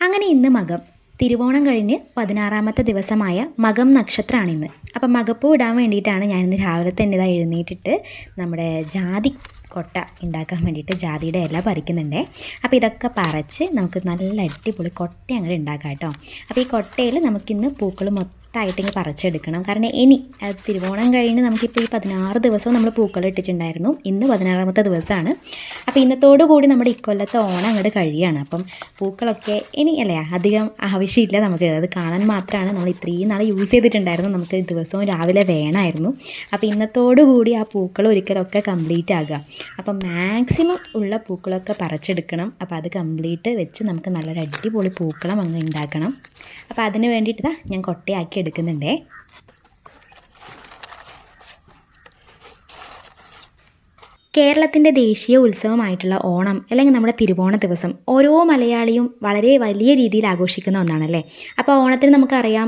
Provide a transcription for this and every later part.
അങ്ങനെ ഇന്ന് മകം തിരുവോണം കഴിഞ്ഞ് 16ാമത്തെ ദിവസമായ മകം നക്ഷത്രമാണ് ഇന്ന്. അപ്പം മകപ്പൂ ഇടാൻ വേണ്ടിയിട്ടാണ് ഞാനിന്ന് രാവിലെ തന്നെ ഇതാ എഴുന്നേറ്റിട്ട് നമ്മുടെ ജാതി കൊട്ട ഉണ്ടാക്കാൻ വേണ്ടിയിട്ട് ജാതിയുടെ ഇല പറിക്കുന്നുണ്ടേ. അപ്പോൾ ഇതൊക്കെ പറിച്ച് നമുക്ക് നല്ല അടിപൊളി കൊട്ട അങ്ങോട്ട് ഉണ്ടാക്കാം കേട്ടോ. അപ്പോൾ ഈ കൊട്ടയിൽ നമുക്കിന്ന് പൂക്കൾ മൊത്തമായിട്ടിങ്ങനെ പറിച്ചെടുക്കണം. കാരണം ഇനി തിരുവോണം കഴിഞ്ഞ് നമുക്കിപ്പോൾ ഈ 16 ദിവസവും നമ്മൾ പൂക്കൾ ഇട്ടിട്ടുണ്ടായിരുന്നു. ഇന്ന് 16ാമത്തെ ദിവസമാണ്. അപ്പോൾ ഇന്നത്തോടു കൂടി നമ്മുടെ ഇക്കൊല്ലത്തെ ഓണം അങ്ങോട്ട് കഴിയുകയാണ്. അപ്പം പൂക്കളൊക്കെ ഇനി അല്ലേ അധികം ആവശ്യമില്ല നമുക്ക്. അത് കാണാൻ മാത്രമാണ് നമ്മൾ ഇത്രയും നാൾ യൂസ് ചെയ്തിട്ടുണ്ടായിരുന്നു. നമുക്ക് ദിവസവും രാവിലെ വേണമായിരുന്നു. അപ്പോൾ ഇന്നത്തോടു കൂടി ആ പൂക്കൾ ഒരിക്കലൊക്കെ കംപ്ലീറ്റ് ആകുക. അപ്പം മാക്സിമം ഉള്ള പൂക്കളൊക്കെ പറിച്ചെടുക്കണം. അപ്പോൾ അത് കംപ്ലീറ്റ് വെച്ച് നമുക്ക് നല്ലൊരു അടിപൊളി പൂക്കളം അങ്ങ് ഉണ്ടാക്കണം. അപ്പോൾ അതിന് വേണ്ടിയിട്ട് ഞാൻ കൊട്ടയാക്കി എടുക്കുന്നുണ്ടേ. കേരളത്തിൻ്റെ ദേശീയ ഉത്സവമായിട്ടുള്ള ഓണം അല്ലെങ്കിൽ നമ്മുടെ തിരുവോണ ദിവസം ഓരോ മലയാളിയും വളരെ വലിയ രീതിയിൽ ആഘോഷിക്കുന്ന ഒന്നാണല്ലേ. അപ്പോൾ ഓണത്തിന് നമുക്കറിയാം,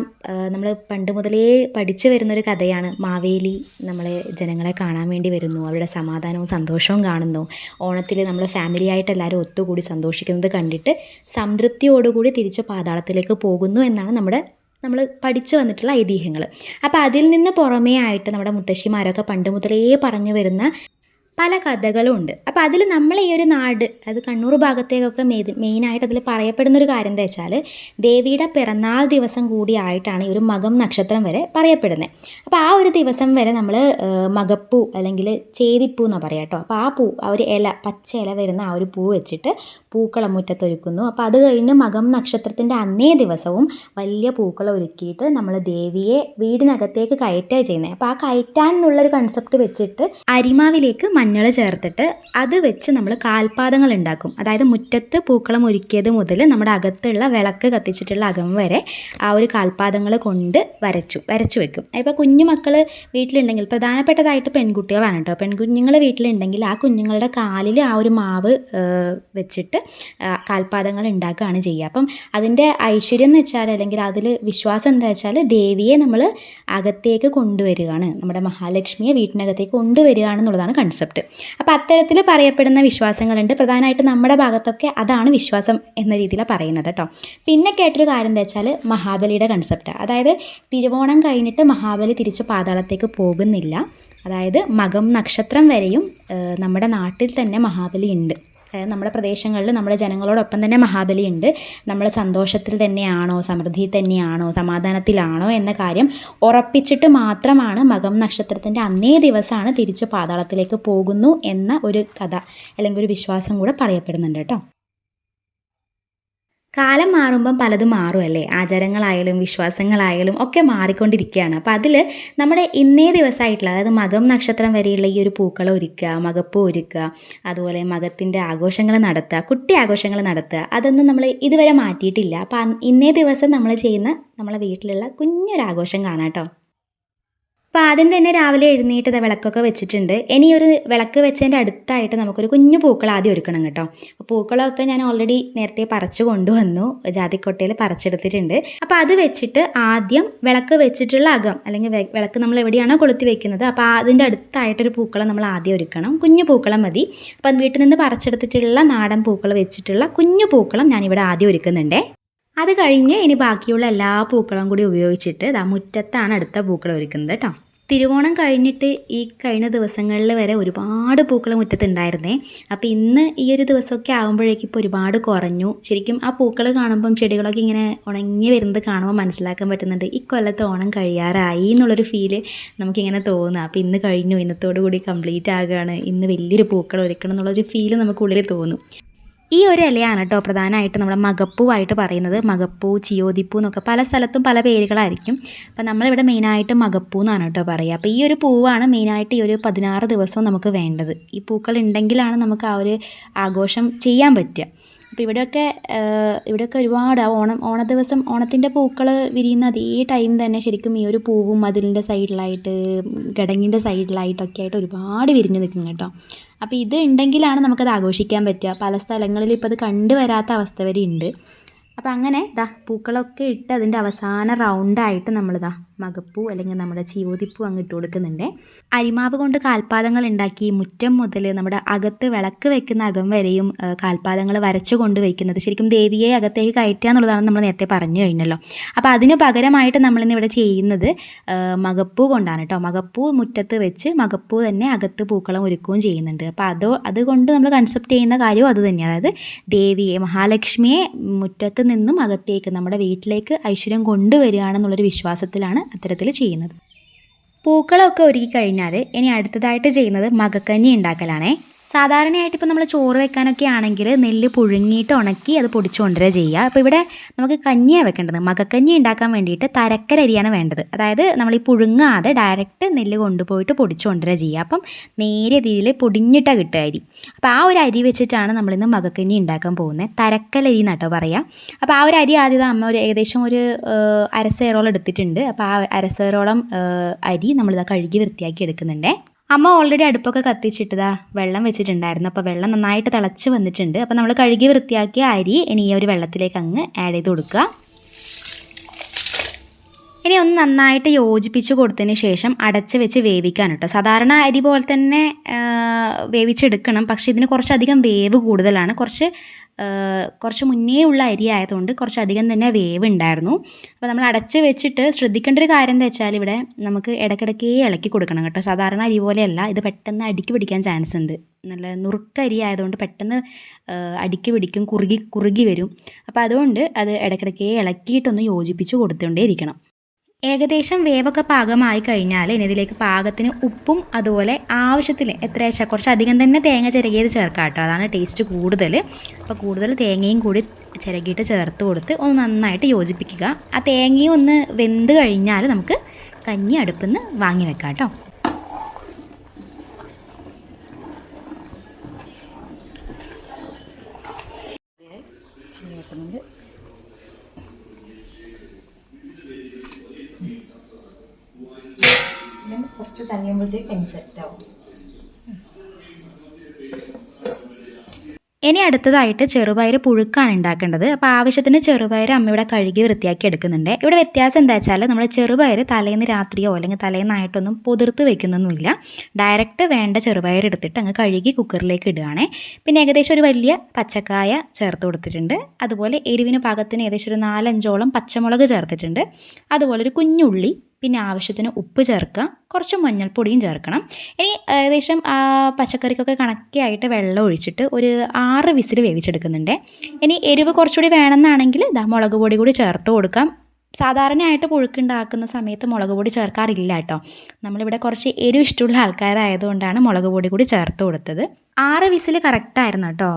നമ്മൾ പണ്ട് മുതലേ പഠിച്ചു വരുന്നൊരു കഥയാണ്. മാവേലി നമ്മളെ ജനങ്ങളെ കാണാൻ വേണ്ടി വരുന്നു, അവരുടെ സമാധാനവും സന്തോഷവും കാണുന്നു. ഓണത്തിൽ നമ്മൾ ഫാമിലി ആയിട്ട് എല്ലാവരും ഒത്തുകൂടി സന്തോഷിക്കുന്നത് കണ്ടിട്ട് സംതൃപ്തിയോടുകൂടി തിരിച്ച് പാതാളത്തിലേക്ക് പോകുന്നു എന്നാണ് നമ്മൾ പഠിച്ചു വന്നിട്ടുള്ള ഐതിഹ്യങ്ങൾ. അപ്പോൾ അതിൽ നിന്ന് പുറമേ ആയിട്ട് നമ്മുടെ മുത്തശ്ശിമാരൊക്കെ പണ്ട് മുതലേ പറഞ്ഞു വരുന്ന പല കഥകളും ഉണ്ട്. അപ്പോൾ അതിൽ നമ്മൾ ഈ ഒരു നാട്, അത് കണ്ണൂർ ഭാഗത്തേക്കൊക്കെ മെയിനായിട്ട് അതിൽ പറയപ്പെടുന്നൊരു കാര്യം എന്താ വെച്ചാൽ, ദേവിയുടെ പിറന്നാൾ ദിവസം കൂടി ആയിട്ടാണ് ഈ ഒരു മകം നക്ഷത്രം വരെ പറയപ്പെടുന്നത്. അപ്പോൾ ആ ഒരു ദിവസം വരെ നമ്മൾ മകപ്പൂ അല്ലെങ്കിൽ ചേതിപ്പൂ എന്നാണ് പറയുക കേട്ടോ. അപ്പോൾ ആ ഒരു ഇല, പച്ച ഇല വരുന്ന ആ ഒരു പൂ വെച്ചിട്ട് പൂക്കളം മുറ്റത്തൊരുക്കുന്നു. അപ്പോൾ അത് കഴിഞ്ഞ് മകം നക്ഷത്രത്തിൻ്റെ അന്നേ ദിവസവും വലിയ പൂക്കളം ഒരുക്കിയിട്ട് നമ്മൾ ദേവിയെ വീടിനകത്തേക്ക് കയറ്റുക ചെയ്യുന്നത്. അപ്പോൾ ആ കയറ്റാനുള്ളൊരു കൺസെപ്റ്റ് വെച്ചിട്ട് അരിമാവിലേക്ക് മഞ്ഞൾ ചേർത്തിട്ട് അത് വെച്ച് നമ്മൾ കാൽപാദങ്ങൾ ഉണ്ടാക്കും. അതായത് മുറ്റത്ത് പൂക്കളം ഒരുക്കിയത് മുതൽ നമ്മുടെ അകത്തുള്ള വിളക്ക് കത്തിച്ചിട്ടുള്ള അകം വരെ ആ ഒരു കാൽപാദങ്ങൾ കൊണ്ട് വരച്ചു വെക്കും. ഇപ്പോൾ കുഞ്ഞു മക്കൾ വീട്ടിലുണ്ടെങ്കിൽ, പ്രധാനപ്പെട്ടതായിട്ട് പെൺകുട്ടികളാണ് കേട്ടോ, പെൺകുഞ്ഞുങ്ങൾ വീട്ടിലുണ്ടെങ്കിൽ ആ കുഞ്ഞുങ്ങളുടെ കാലിൽ ആ ഒരു മാവ് വെച്ചിട്ട് കാൽപാദങ്ങൾ ഉണ്ടാക്കുകയാണ് ചെയ്യുക. അപ്പം അതിൻ്റെ ഐശ്വര്യം എന്ന് വെച്ചാൽ, അല്ലെങ്കിൽ അതിൽ വിശ്വാസം എന്താ വെച്ചാൽ, ദേവിയെ നമ്മൾ അകത്തേക്ക് കൊണ്ടുവരികയാണ്, നമ്മുടെ മഹാലക്ഷ്മിയെ വീട്ടിനകത്തേക്ക് കൊണ്ടുവരികയാണെന്നുള്ളതാണ് കൺസെപ്റ്റ്. അപ്പോൾ അത്തരത്തിൽ പറയപ്പെടുന്ന വിശ്വാസങ്ങളുണ്ട്. പ്രധാനമായിട്ട് നമ്മുടെ ഭാഗത്തൊക്കെ അതാണ് വിശ്വാസം എന്ന രീതിയിലാണ് പറയുന്നത് കേട്ടോ. പിന്നെ കേട്ടൊരു കാര്യം എന്താ വെച്ചാൽ, മഹാബലിയുടെ കൺസെപ്റ്റ്. അതായത് തിരുവോണം കഴിഞ്ഞിട്ട് മഹാബലി തിരിച്ച് പാതാളത്തേക്ക് പോകുന്നില്ല. അതായത് മകം നക്ഷത്രം വരെയും നമ്മുടെ നാട്ടിൽ തന്നെ മഹാബലി ഉണ്ട്. നമ്മുടെ പ്രദേശങ്ങളിൽ നമ്മുടെ ജനങ്ങളോടൊപ്പം തന്നെ മഹാബലി ഉണ്ട്. നമ്മൾ സന്തോഷത്തിൽ തന്നെയാണോ, സമൃദ്ധിയിൽ തന്നെയാണോ, സമാധാനത്തിലാണോ എന്ന കാര്യം ഉറപ്പിച്ചിട്ട് മാത്രമാണ് മകം നക്ഷത്രത്തിൻ്റെ അന്നേ ദിവസമാണ് തിരിച്ച് പാതാളത്തിലേക്ക് പോകുന്നു എന്ന ഒരു കഥ അല്ലെങ്കിൽ ഒരു വിശ്വാസം കൂടെ പറയപ്പെടുന്നുണ്ട് കേട്ടോ. കാലം മാറുമ്പം പലതും മാറുമല്ലേ. ആചാരങ്ങളായാലും വിശ്വാസങ്ങളായാലും ഒക്കെ മാറിക്കൊണ്ടിരിക്കുകയാണ്. അപ്പോൾ അതിൽ നമ്മുടെ ഇന്നേ ദിവസമായിട്ടുള്ള, അതായത് മകം നക്ഷത്രം വരെയുള്ള ഈ ഒരു പൂക്കളം ഒരുക്കുക, മകപ്പൂ ഒരുക്കുക, അതുപോലെ മകത്തിൻ്റെ ആഘോഷങ്ങൾ നടത്തുക, കുട്ടി ആഘോഷങ്ങൾ നടത്തുക, അതൊന്നും നമ്മൾ ഇതുവരെ മാറ്റിയിട്ടില്ല. അപ്പോൾ ഇന്നേ ദിവസം നമ്മൾ ചെയ്യുന്ന നമ്മളെ വീട്ടിലുള്ള കുഞ്ഞൊരാഘോഷം കാണാം കേട്ടോ. അപ്പോൾ ആദ്യം തന്നെ രാവിലെ എഴുന്നേറ്റ് വിളക്കൊക്കെ വെച്ചിട്ടുണ്ട്. ഇനി ഒരു വിളക്ക് വെച്ചതിൻ്റെ അടുത്തായിട്ട് നമുക്കൊരു കുഞ്ഞു പൂക്കൾ ആദ്യം ഒരുക്കണം കേട്ടോ. അപ്പോൾ പൂക്കളമൊക്കെ ഞാൻ ഓൾറെഡി നേരത്തെ പറിച്ചു കൊണ്ടുവന്നു, ജാതിക്കൊട്ടയിൽ പറിച്ചെടുത്തിട്ടുണ്ട്. അപ്പോൾ അത് വെച്ചിട്ട് ആദ്യം വിളക്ക് വെച്ചിട്ടുള്ള അകം, അല്ലെങ്കിൽ വിളക്ക് നമ്മൾ എവിടെയാണോ കൊളുത്തി വെക്കുന്നത്, അപ്പോൾ അതിൻ്റെ അടുത്തായിട്ടൊരു പൂക്കളം നമ്മൾ ആദ്യം ഒരുക്കണം. കുഞ്ഞു പൂക്കളം മതി. അപ്പം വീട്ടിൽ നിന്ന് പറിച്ചെടുത്തിട്ടുള്ള നാടൻ പൂക്കൾ വെച്ചിട്ടുള്ള കുഞ്ഞു പൂക്കളം ഞാനിവിടെ ആദ്യം ഒരുക്കുന്നുണ്ടേ. അത് കഴിഞ്ഞ് ഇനി ബാക്കിയുള്ള എല്ലാ പൂക്കളും കൂടി ഉപയോഗിച്ചിട്ട് മുറ്റത്താണ് അടുത്ത പൂക്കളം ഒരുക്കുന്നത് കേട്ടോ. തിരുവോണം കഴിഞ്ഞിട്ട് ഈ കഴിഞ്ഞ ദിവസങ്ങളിൽ വരെ ഒരുപാട് പൂക്കൾ മുറ്റത്തുണ്ടായിരുന്നേ. അപ്പോൾ ഇന്ന് ഈ ഒരു ദിവസമൊക്കെ ആകുമ്പോഴേക്കും ഇപ്പോൾ ഒരുപാട് കുറഞ്ഞു. ശരിക്കും ആ പൂക്കൾ കാണുമ്പം, ചെടികളൊക്കെ ഇങ്ങനെ ഉണങ്ങി വരുന്നത് കാണുമ്പോൾ മനസ്സിലാക്കാൻ പറ്റുന്നുണ്ട് ഈ കൊല്ലത്തെ ഓണം കഴിയാറായി എന്നുള്ളൊരു ഫീല് നമുക്കിങ്ങനെ തോന്നുക. അപ്പോൾ ഇന്ന് കഴിഞ്ഞു, ഇന്നത്തോടു കൂടി കംപ്ലീറ്റ് ആകുകയാണ്, ഇന്ന് വലിയൊരു പൂക്കൾ ഒരുക്കണം എന്നുള്ളൊരു ഫീല് നമുക്കുള്ളിൽ തോന്നും. ഈ ഒരു ഇലയാണ് കേട്ടോ പ്രധാനമായിട്ട് നമ്മുടെ മകപ്പൂവായിട്ട് പറയുന്നത്. മകപ്പൂ, ചിയോതിപ്പൂ എന്നൊക്കെ പല സ്ഥലത്തും പല പേരുകളായിരിക്കും. അപ്പോൾ നമ്മളിവിടെ മെയിനായിട്ട് മകപ്പൂ എന്നാണ് കേട്ടോ പറയുക. അപ്പോൾ ഈ ഒരു പൂവാണ് മെയിനായിട്ട് ഈ ഒരു 16 ദിവസവും നമുക്ക് വേണ്ടത്. ഈ പൂക്കൾ ഉണ്ടെങ്കിലാണ് നമുക്ക് ആ ഒരു ആഘോഷം ചെയ്യാൻ പറ്റുക. അപ്പോൾ ഇവിടെയൊക്കെ ഒരുപാട് ഓണ ദിവസം ഓണത്തിൻ്റെ പൂക്കൾ വിരിയുന്ന അതേ ടൈം തന്നെ ശരിക്കും ഈ ഒരു പൂവും മതിലിൻ്റെ സൈഡിലായിട്ട്, ഗടങ്ങിൻ്റെ സൈഡിലായിട്ടൊക്കെ ആയിട്ട് ഒരുപാട് വിരിഞ്ഞ് നിൽക്കും കേട്ടോ. അപ്പോൾ ഇത് ഉണ്ടെങ്കിലാണ് നമുക്കത് ആഘോഷിക്കാൻ പറ്റുക. പല സ്ഥലങ്ങളിൽ ഇപ്പോൾ അത് കണ്ടുവരാത്ത അവസ്ഥ വരെ ഉണ്ട്. അപ്പോൾ അങ്ങനെ പൂക്കളൊക്കെ ഇട്ട് അതിൻ്റെ അവസാന റൗണ്ടായിട്ട് നമ്മൾ മകപ്പൂ അല്ലെങ്കിൽ നമ്മുടെ ചിയോതിപ്പൂ അങ്ങ് ഇട്ട് കൊടുക്കുന്നുണ്ട്. അരിമാവ് കൊണ്ട് കാൽപാദങ്ങൾ ഉണ്ടാക്കി മുറ്റം മുതൽ നമ്മുടെ അകത്ത് വിളക്ക് വെക്കുന്ന അകം വരെയും കാൽപാദങ്ങൾ വരച്ചു കൊണ്ട് വയ്ക്കുന്നത് ശരിക്കും ദേവിയെ അകത്തേക്ക് കയറ്റുക എന്നുള്ളതാണ് നമ്മൾ നേരത്തെ പറഞ്ഞു കഴിഞ്ഞല്ലോ. അപ്പോൾ അതിന് പകരമായിട്ട് നമ്മളിന്നിവിടെ ചെയ്യുന്നത് മകപ്പൂ കൊണ്ടാണ് കേട്ടോ. മകപ്പൂ മുറ്റത്ത് വെച്ച് മകപ്പൂ തന്നെ അകത്ത് പൂക്കളം ഒരുക്കുകയും ചെയ്യുന്നുണ്ട്. അപ്പോൾ അതുകൊണ്ട് നമ്മൾ കൺസെപ്റ്റ് ചെയ്യുന്ന കാര്യവും അത് തന്നെയാണ്. അതായത് ദേവിയെ മഹാലക്ഷ്മിയെ മുറ്റത്ത് നിന്നും അകത്തേക്ക് നമ്മുടെ വീട്ടിലേക്ക് ഐശ്വര്യം കൊണ്ടുവരികയാണെന്നുള്ളൊരു വിശ്വാസത്തിലാണ് അത്തരത്തിൽ ചെയ്യുന്നത്. പൂക്കളമൊക്കെ ഒരുക്കി കഴിഞ്ഞാൽ ഇനി അടുത്തതായിട്ട് ചെയ്യുന്നത് മകക്കഞ്ഞി ഉണ്ടാക്കലാണേ. സാധാരണയായിട്ട് ഇപ്പോൾ നമ്മൾ ചോറ് വെക്കാനൊക്കെ ആണെങ്കിൽ നെല്ല് പുഴുങ്ങിയിട്ട് ഉണക്കി അത് പൊടിച്ച് കൊണ്ടുവരിക ചെയ്യുക. അപ്പോൾ ഇവിടെ നമുക്ക് കഞ്ഞിയാണ് വെക്കേണ്ടത്. മകക്കഞ്ഞി ഉണ്ടാക്കാൻ വേണ്ടിയിട്ട് തരക്കരരിയാണ് വേണ്ടത്. അതായത് നമ്മൾ ഈ പുഴുങ്ങാതെ ഡയറക്റ്റ് നെല്ല് കൊണ്ടുപോയിട്ട് പൊടിച്ച് കൊണ്ടുവരിക ചെയ്യുക. അപ്പം നേരിയ രീതിയിൽ പൊടിഞ്ഞിട്ടാണ് കിട്ടുക അരി. അപ്പോൾ ആ ഒരു അരി വെച്ചിട്ടാണ് നമ്മളിന്ന് മകക്കഞ്ഞി ഉണ്ടാക്കാൻ പോകുന്നത്. തരക്കലരി എന്നാട്ടോ പറയുക. അപ്പോൾ ആ ഒരു അരി ആദ്യം അമ്മ ഏകദേശം ഒരു അരസേറോളം എടുത്തിട്ടുണ്ട്. അപ്പോൾ ആ അരസേറോളം അരി നമ്മളിതാ കഴുകി വൃത്തിയാക്കി എടുക്കുന്നുണ്ട്. അമ്മ ഓൾറെഡി അടുപ്പൊക്കെ കത്തിച്ചിട്ടതാ വെള്ളം വെച്ചിട്ടുണ്ടായിരുന്നു. അപ്പോൾ വെള്ളം നന്നായിട്ട് തിളച്ച് വന്നിട്ടുണ്ട്. അപ്പോൾ നമ്മൾ കഴുകി വൃത്തിയാക്കിയ അരി ഇനി ഈ ഒരു വെള്ളത്തിലേക്ക് അങ്ങ് ആഡ് ചെയ്ത് കൊടുക്കുക. ഇനി ഒന്ന് നന്നായിട്ട് യോജിപ്പിച്ച് കൊടുത്തതിന് ശേഷം അടച്ച് വെച്ച് വേവിക്കാൻ കേട്ടോ. സാധാരണ അരി പോലെ തന്നെ വേവിച്ചെടുക്കണം. പക്ഷേ ഇതിന് കുറച്ചധികം വേവ് കൂടുതലാണ്. കുറച്ച് മുന്നേ ഉള്ള അരി ആയതുകൊണ്ട് കുറച്ചധികം തന്നെ വേവ് ഉണ്ടായിരുന്നു. അപ്പോൾ നമ്മൾ അടച്ച് വെച്ചിട്ട് ശ്രദ്ധിക്കേണ്ട ഒരു കാര്യം എന്താ വെച്ചാൽ ഇവിടെ നമുക്ക് ഇടയ്ക്കിടയ്ക്ക് ഇളക്കി കൊടുക്കണം കേട്ടോ. സാധാരണ അരി പോലെയല്ല, ഇത് പെട്ടെന്ന് അടിക്ക് പിടിക്കാൻ ചാൻസ് ഉണ്ട്. നല്ല നുറുക്കരി ആയതുകൊണ്ട് പെട്ടെന്ന് അടിക്ക് പിടിക്കും, കുറുകി വരും. അപ്പോൾ അതുകൊണ്ട് അത് ഇടയ്ക്കിടയ്ക്ക് ഇളക്കിയിട്ടൊന്ന് യോജിപ്പിച്ച് കൊടുത്തുകൊണ്ടേ ഇരിക്കണം. ഏകദേശം വേവൊക്കെ പാകമായി കഴിഞ്ഞാൽ ഇനി ഇതിലേക്ക് പാകത്തിന് ഉപ്പും അതുപോലെ ആവശ്യത്തിന് എത്രയാച്ചാൽ കുറച്ചധികം തന്നെ തേങ്ങ ചിരകിയത് ചേർക്കാം കേട്ടോ. അതാണ് ടേസ്റ്റ് കൂടുതൽ. അപ്പോൾ കൂടുതൽ തേങ്ങയും കൂടി ചിരകിയിട്ട് ചേർത്ത് കൊടുത്ത് ഒന്ന് നന്നായിട്ട് യോജിപ്പിക്കുക. ആ തേങ്ങയും ഒന്ന് വെന്ത് കഴിഞ്ഞാൽ നമുക്ക് കഞ്ഞി അടുപ്പിൽ നിന്ന് വാങ്ങി വെക്കാം കേട്ടോ. കുറച്ച് തണിയുമ്പോഴത്തേക്ക് കഞ്ഞി സെറ്റാവും. ഇനി അടുത്തതായിട്ട് ചെറുപയർ പുഴുക്കാണ് ഉണ്ടാക്കേണ്ടത്. അപ്പോൾ ആവശ്യത്തിന് ചെറുപയർ അമ്മയുടെ കഴുകി വൃത്തിയാക്കി എടുക്കുന്നുണ്ട്. ഇവിടെ വ്യത്യാസം എന്താ വെച്ചാൽ നമ്മൾ ചെറുപയർ തലേന്ന് രാത്രിയോ അല്ലെങ്കിൽ തലേന്നായിട്ടൊന്നും പൊതിർത്ത് വെക്കുന്നൊന്നുമില്ല. ഡയറക്റ്റ് വേണ്ട ചെറുപയർ എടുത്തിട്ട് അങ്ങ് കഴുകി കുക്കറിലേക്ക് ഇടുകയാണേ. പിന്നെ ഏകദേശം ഒരു വലിയ പച്ചക്കായ ചേർത്ത് കൊടുത്തിട്ടുണ്ട്. അതുപോലെ എരിവിന് പാകത്തിന് ഏകദേശം ഒരു 4-5ഓളം പച്ചമുളക് ചേർത്തിട്ടുണ്ട്. അതുപോലെ ഒരു കുഞ്ഞുള്ളി, പിന്നെ ആവശ്യത്തിന് ഉപ്പ് ചേർക്കുക, കുറച്ച് മഞ്ഞൾപ്പൊടിയും ചേർക്കണം. ഇനി ഏകദേശം പച്ചക്കറിക്കൊക്കെ കണക്കായിട്ട് വെള്ളം ഒഴിച്ചിട്ട് ഒരു 6 വിസിൽ വേവിച്ചെടുക്കുന്നുണ്ട്. ഇനി എരിവ് കുറച്ചുകൂടി വേണമെന്നാണെങ്കിൽ മുളക് പൊടി കൂടി ചേർത്ത് കൊടുക്കാം. സാധാരണയായിട്ട് പുഴുക്കുണ്ടാക്കുന്ന സമയത്ത് മുളക് പൊടി ചേർക്കാറില്ല കേട്ടോ. നമ്മളിവിടെ കുറച്ച് എരിവ് ഇഷ്ടമുള്ള ആൾക്കാരായതുകൊണ്ടാണ് മുളക് പൊടി കൂടി ചേർത്ത് കൊടുത്തത്. 6 വിസിൽ കറക്റ്റായിരുന്നു കേട്ടോ.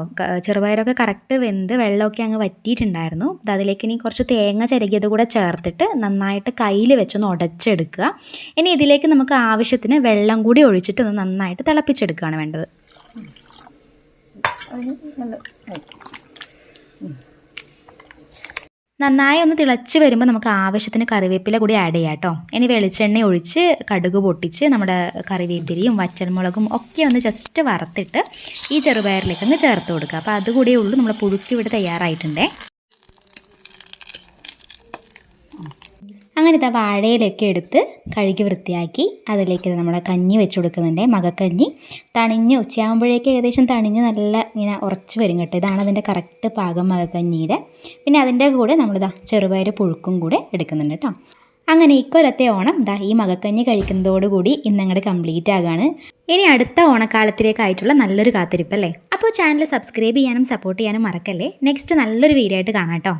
ചെറുപയറൊക്കെ കറക്റ്റ് വെന്ത് വെള്ളമൊക്കെ അങ്ങ് വറ്റിയിട്ടുണ്ടായിരുന്നു. അതിലേക്ക് ഇനി കുറച്ച് തേങ്ങ ചിരകിയത് കൂടെ ചേർത്തിട്ട് നന്നായിട്ട് കയ്യിൽ വെച്ചൊന്ന് ഉടച്ചെടുക്കുക. ഇനി ഇതിലേക്ക് നമുക്ക് ആവശ്യത്തിന് വെള്ളം കൂടി ഒഴിച്ചിട്ട് ഒന്ന് നന്നായിട്ട് തിളപ്പിച്ചെടുക്കുകയാണ് വേണ്ടത്. നന്നായി ഒന്ന് തിളച്ച് വരുമ്പോൾ നമുക്ക് ആവശ്യത്തിന് കറിവേപ്പില കൂടി ആഡ് ചെയ്യാം കേട്ടോ. ഇനി വെളിച്ചെണ്ണ ഒഴിച്ച് കടുക് പൊട്ടിച്ച് നമ്മുടെ കറിവേപ്പിലയും വറ്റൽമുളകും ഒക്കെ ഒന്ന് ജസ്റ്റ് വറുത്തിട്ട് ഈ ചെറുപയറിലേക്ക് ഒന്ന് ചേർത്ത് കൊടുക്കുക. അപ്പോൾ അതുകൂടിയേ ഉള്ളൂ നമ്മുടെ പുഴുക്ക് ഇവിടെ തയ്യാറായിട്ടുണ്ടേ. അങ്ങനെ വാഴയിലൊക്കെ എടുത്ത് കഴുകി വൃത്തിയാക്കി അതിലേക്ക് നമ്മുടെ കഞ്ഞി വെച്ച് കൊടുക്കുന്നുണ്ട്. മകക്കഞ്ഞി തണിഞ്ഞ് ഉച്ചയാകുമ്പോഴേക്ക് ഏകദേശം തണിഞ്ഞ് നല്ല ഇങ്ങനെ ഉറച്ച് വരും കേട്ടോ. ഇതാണ് അതിൻ്റെ കറക്റ്റ് പാകം മകക്കഞ്ഞിയുടെ. പിന്നെ അതിൻ്റെ കൂടെ നമ്മളിതാ ചെറുപയർ പുഴുക്കും കൂടെ എടുക്കുന്നുണ്ട് കേട്ടോ. അങ്ങനെ ഇക്കൊല്ലത്തെ ഓണം ഈ മകക്കഞ്ഞി കഴിക്കുന്നതോടുകൂടി ഇന്നങ്ങോട്ട് കംപ്ലീറ്റ് ആകുകയാണ്. ഇനി അടുത്ത ഓണക്കാലത്തിലേക്കായിട്ടുള്ള നല്ലൊരു കാത്തിരിപ്പല്ലേ. അപ്പോൾ ചാനൽ സബ്സ്ക്രൈബ് ചെയ്യാനും സപ്പോർട്ട് ചെയ്യാനും മറക്കല്ലേ. നെക്സ്റ്റ് നല്ലൊരു വീഡിയോ ആയിട്ട് കാണാം കേട്ടോ.